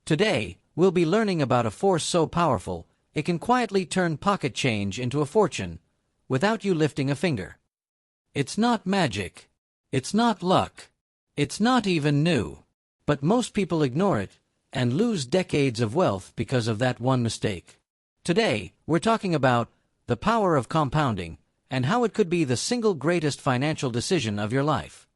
Today, we'll be learning about a force so powerful, it can quietly turn pocket change into a fortune, without you lifting a finger. It's not magic. It's not luck. It's not even new. But most people ignore it, and lose decades of wealth because of that one mistake. Today, we're talking about the power of compounding, and how it could be the single greatest financial decision of your life.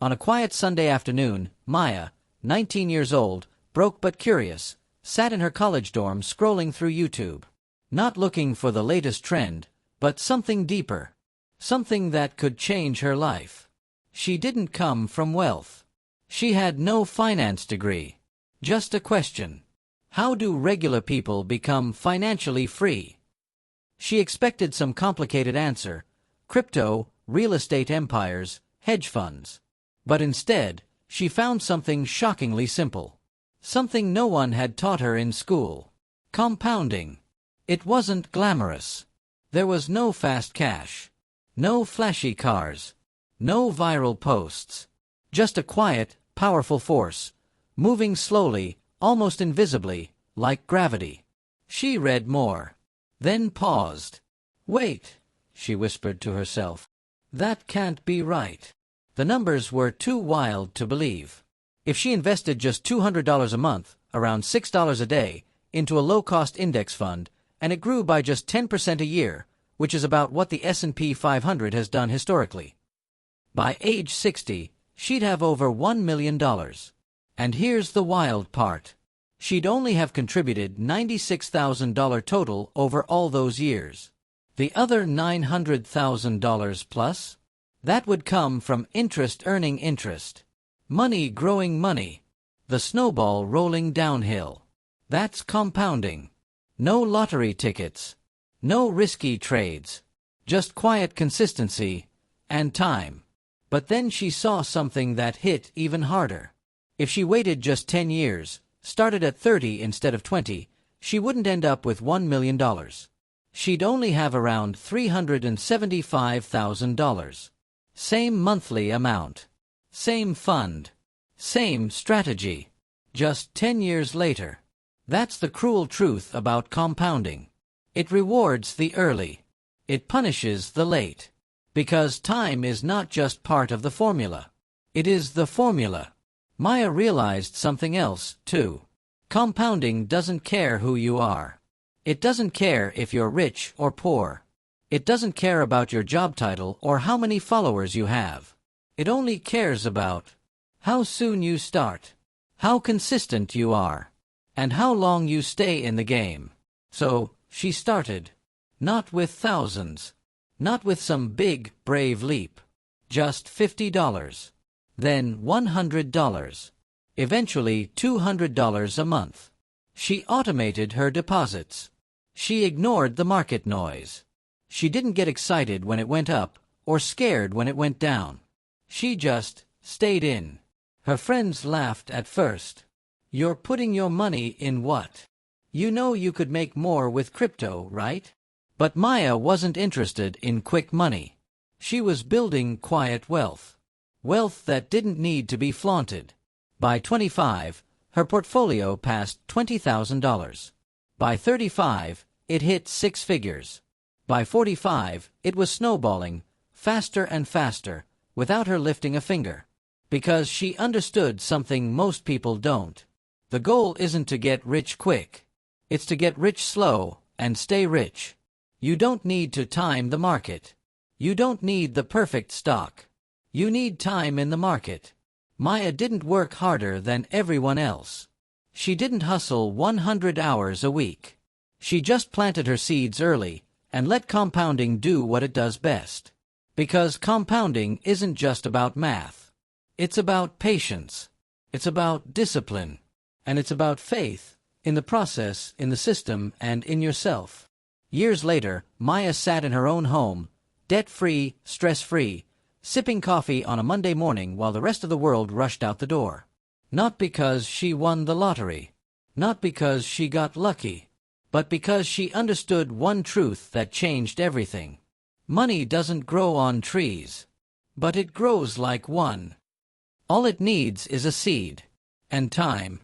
On a quiet Sunday afternoon, Maya, 19 years old, broke but curious, sat in her college dorm scrolling through YouTube. Not looking for the latest trend, but something deeper. Something that could change her life. She didn't come from wealth. She had no finance degree. Just a question. How do regular people become financially free? She expected some complicated answer. Crypto, real estate empires, hedge funds. But instead, she found something shockingly simple. Something no one had taught her in school. Compounding. It wasn't glamorous. There was no fast cash. No flashy cars. No viral posts. Just a quiet, powerful force, moving slowly, almost invisibly, like gravity. She read more. Then paused. Wait, she whispered to herself. That can't be right. The numbers were too wild to believe. If she invested just $200 a month, around $6 a day, into a low-cost index fund, and it grew by just 10% a year, which is about what the S&P 500 has done historically. By age 60, she'd have over $1 million. And here's the wild part. She'd only have contributed $96,000 total over all those years. The other $900,000 plus? That would come from interest earning interest. Money growing money. The snowball rolling downhill. That's compounding. No lottery tickets. No risky trades. Just quiet consistency and time. But then she saw something that hit even harder. If she waited just 10 years, started at 30 instead of 20, she wouldn't end up with $1 million. She'd only have around $375,000. Same monthly amount. Same fund. Same strategy. Just 10 years later. That's the cruel truth about compounding. It rewards the early. It punishes the late. Because time is not just part of the formula. It is the formula. Maya realized something else, too. Compounding doesn't care who you are. It doesn't care if you're rich or poor. It doesn't care about your job title or how many followers you have. It only cares about how soon you start, how consistent you are, and how long you stay in the game. So, she started. Not with thousands. Not with some big, brave leap. Just $50. Then $100. Eventually $200 a month. She automated her deposits. She ignored the market noise. She didn't get excited when it went up, or scared when it went down. She just stayed in. Her friends laughed at first. You're putting your money in what? You know you could make more with crypto, right? But Maya wasn't interested in quick money. She was building quiet wealth. Wealth that didn't need to be flaunted. By 25, her portfolio passed $20,000. By 35, it hit 6 figures. By 45, it was snowballing, faster and faster, without her lifting a finger. Because she understood something most people don't. The goal isn't to get rich quick. It's to get rich slow and stay rich. You don't need to time the market. You don't need the perfect stock. You need time in the market. Maya didn't work harder than everyone else. She didn't hustle 100 hours a week. She just planted her seeds early and let compounding do what it does best. Because compounding isn't just about math. It's about patience. It's about discipline. And it's about faith in the process, in the system, and in yourself. Years later, Maya sat in her own home, debt-free, stress-free, sipping coffee on a Monday morning while the rest of the world rushed out the door. Not because she won the lottery. Not because she got lucky. But because she understood one truth that changed everything. Money doesn't grow on trees. But it grows like one. All it needs is a seed. And time.